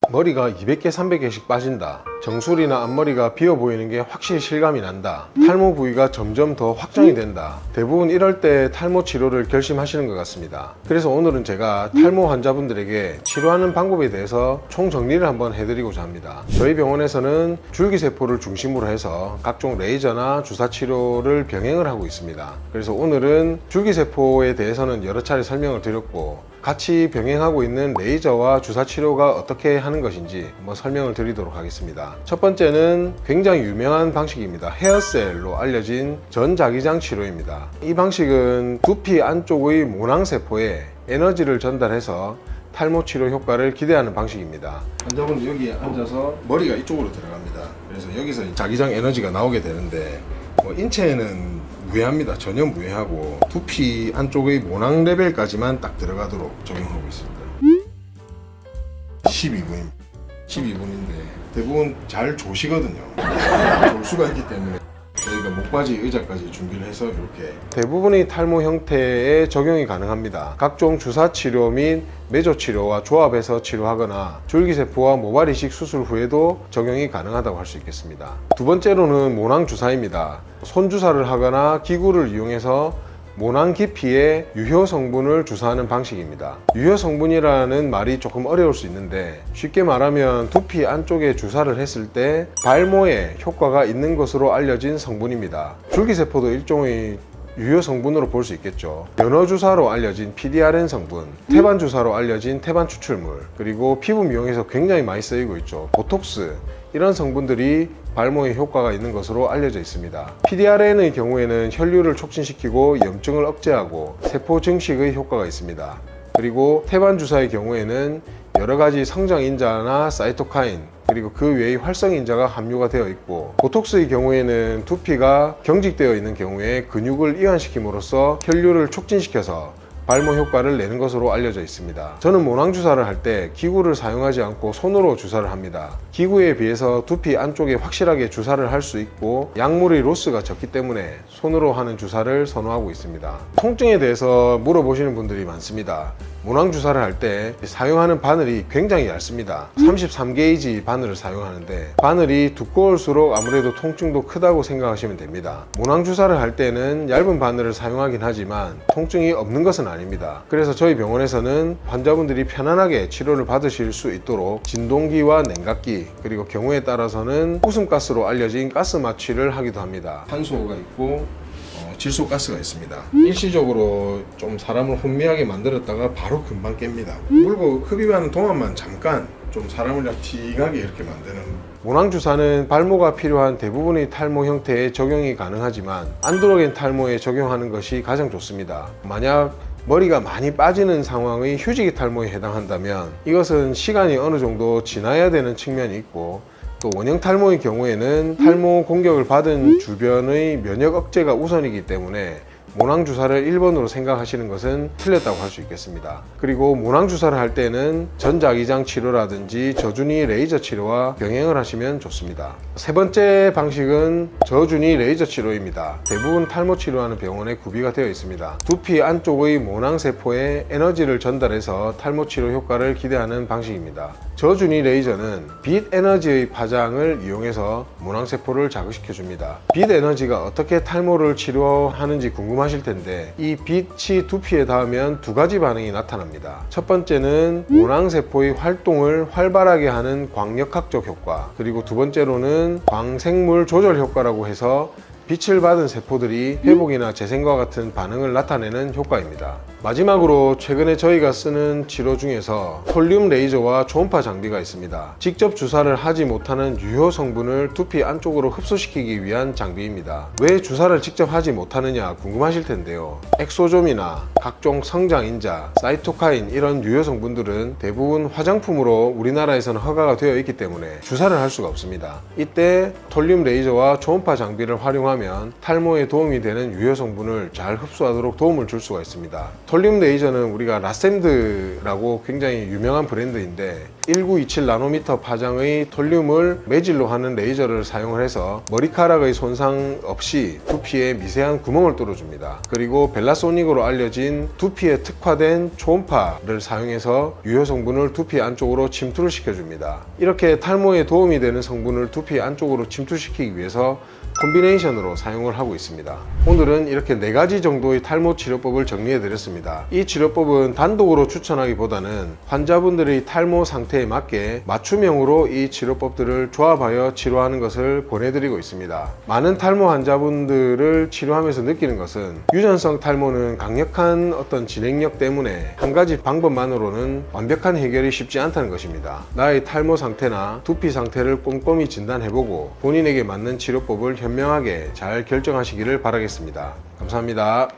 머리가 200개, 300개씩 빠진다. 정수리나 앞머리가 비어 보이는 게 확실히 실감이 난다. 탈모 부위가 점점 더 확장이 된다. 대부분 이럴 때 탈모 치료를 결심하시는 것 같습니다. 그래서 오늘은 제가 탈모 환자분들에게 치료하는 방법에 대해서 총정리를 한번 해드리고자 합니다. 저희 병원에서는 줄기세포를 중심으로 해서 각종 레이저나 주사 치료를 병행을 하고 있습니다. 그래서 오늘은 줄기세포에 대해서는 여러 차례 설명을 드렸고, 같이 병행하고 있는 레이저와 주사 치료가 어떻게 하는 것인지 한번 설명을 드리도록 하겠습니다. 첫 번째는 굉장히 유명한 방식입니다. 헤어셀로 알려진 전자기장 치료입니다. 이 방식은 두피 안쪽의 모낭세포에 에너지를 전달해서 탈모 치료 효과를 기대하는 방식입니다. 환자분은 여기에 앉아서 머리가 이쪽으로 들어갑니다. 그래서 여기서 자기장 에너지가 나오게 되는데, 인체에는 무해합니다. 전혀 무해하고 두피 안쪽의 모낭 레벨까지만 딱 들어가도록 적용하고 있습니다. 12분입니다. 12분인데 대부분 잘 조시거든요. 졸 수가 있기 때문에 저희가 목바지 의자까지 준비를 해서 이렇게 대부분의 탈모 형태에 적용이 가능합니다. 각종 주사 치료 및 메조 치료와 조합해서 치료하거나 줄기세포와 모발 이식 수술 후에도 적용이 가능하다고 할 수 있겠습니다. 두 번째로는 모낭 주사입니다. 손주사를 하거나 기구를 이용해서 모낭 깊이에 유효 성분을 주사하는 방식입니다. 유효 성분이라는 말이 조금 어려울 수 있는데, 쉽게 말하면 두피 안쪽에 주사를 했을 때 발모에 효과가 있는 것으로 알려진 성분입니다. 줄기세포도 일종의 유효 성분으로 볼 수 있겠죠. 면허주사로 알려진 PDRN 성분, 태반주사로 알려진 태반 추출물, 그리고 피부 미용에서 굉장히 많이 쓰이고 있죠. 보톡스, 이런 성분들이 발모에 효과가 있는 것으로 알려져 있습니다. PDRN의 경우에는 혈류를 촉진시키고 염증을 억제하고 세포 증식의 효과가 있습니다. 그리고 태반주사의 경우에는 여러가지 성장인자나 사이토카인, 그리고 그 외의 활성인자가 함유가 되어 있고, 보톡스의 경우에는 두피가 경직되어 있는 경우에 근육을 이완시킴으로써 혈류를 촉진시켜서 발모 효과를 내는 것으로 알려져 있습니다. 저는 모낭 주사를 할 때 기구를 사용하지 않고 손으로 주사를 합니다. 기구에 비해서 두피 안쪽에 확실하게 주사를 할 수 있고 약물의 로스가 적기 때문에 손으로 하는 주사를 선호하고 있습니다. 통증에 대해서 물어보시는 분들이 많습니다. 모낭 주사를 할 때 사용하는 바늘이 굉장히 얇습니다. 33게이지 바늘을 사용하는데, 바늘이 두꺼울수록 아무래도 통증도 크다고 생각하시면 됩니다. 모낭 주사를 할 때는 얇은 바늘을 사용하긴 하지만 통증이 없는 것은 아닙니다. 그래서 저희 병원에서는 환자분들이 편안하게 치료를 받으실 수 있도록 진동기와 냉각기, 그리고 경우에 따라서는 웃음가스로 알려진 가스 마취를 하기도 합니다. 산소가 있고 질소가스가 있습니다. 일시적으로 좀 사람을 혼미하게 만들었다가 바로 금방 깹니다. 물고 흡입하는 동안만 잠깐 좀 사람을 팅하게 이렇게 만드는. 모낭 주사는 발모가 필요한 대부분의 탈모 형태에 적용이 가능하지만 안드로겐 탈모에 적용하는 것이 가장 좋습니다. 만약 머리가 많이 빠지는 상황의 휴지기 탈모에 해당한다면 이것은 시간이 어느 정도 지나야 되는 측면이 있고, 또 원형 탈모의 경우에는 탈모 공격을 받은 주변의 면역 억제가 우선이기 때문에 모낭 주사를 1번으로 생각하시는 것은 틀렸다고 할 수 있겠습니다. 그리고 모낭 주사를 할 때는 전자기장 치료라든지 저준위 레이저 치료와 병행을 하시면 좋습니다. 세 번째 방식은 저준위 레이저 치료입니다. 대부분 탈모 치료하는 병원에 구비가 되어 있습니다. 두피 안쪽의 모낭 세포에 에너지를 전달해서 탈모 치료 효과를 기대하는 방식입니다. 저준위 레이저는 빛 에너지의 파장을 이용해서 모낭 세포를 자극시켜 줍니다. 빛 에너지가 어떻게 탈모를 치료하는지 궁금하실 텐데, 이 빛이 두피에 닿으면 두 가지 반응이 나타납니다. 첫 번째는 모낭 세포의 활동을 활발하게 하는 광역학적 효과, 그리고 두 번째로는 광생물 조절 효과라고 해서 빛을 받은 세포들이 회복이나 재생과 같은 반응을 나타내는 효과입니다. 마지막으로 최근에 저희가 쓰는 치료 중에서 톨륨 레이저와 초음파 장비가 있습니다. 직접 주사를 하지 못하는 유효 성분을 두피 안쪽으로 흡수시키기 위한 장비입니다. 왜 주사를 직접 하지 못하느냐 궁금하실 텐데요. 엑소좀이나 각종 성장인자, 사이토카인, 이런 유효 성분들은 대부분 화장품으로 우리나라에서는 허가가 되어 있기 때문에 주사를 할 수가 없습니다. 이때 톨륨 레이저와 초음파 장비를 활용하면 탈모에 도움이 되는 유효 성분을 잘 흡수하도록 도움을 줄 수가 있습니다. 톨륨 레이저는 우리가 라셈드라고 굉장히 유명한 브랜드인데, 1927나노미터 파장의 톨륨을 매질로 하는 레이저를 사용을 해서 머리카락의 손상 없이 두피에 미세한 구멍을 뚫어줍니다. 그리고 벨라소닉으로 알려진 두피에 특화된 초음파를 사용해서 유효 성분을 두피 안쪽으로 침투를 시켜줍니다. 이렇게 탈모에 도움이 되는 성분을 두피 안쪽으로 침투시키기 위해서 콤비네이션으로 사용을 하고 있습니다. 오늘은 이렇게 4가지 정도의 탈모 치료법을 정리해 드렸습니다. 이 치료법은 단독으로 추천하기보다는 환자분들의 탈모 상태에 맞게 맞춤형으로 이 치료법들을 조합하여 치료하는 것을 권해드리고 있습니다. 많은 탈모 환자분들을 치료하면서 느끼는 것은 유전성 탈모는 강력한 어떤 진행력 때문에 한 가지 방법만으로는 완벽한 해결이 쉽지 않다는 것입니다. 나의 탈모 상태나 두피 상태를 꼼꼼히 진단해보고 본인에게 맞는 치료법을 현명하게 잘 결정하시기를 바라겠습니다. 감사합니다.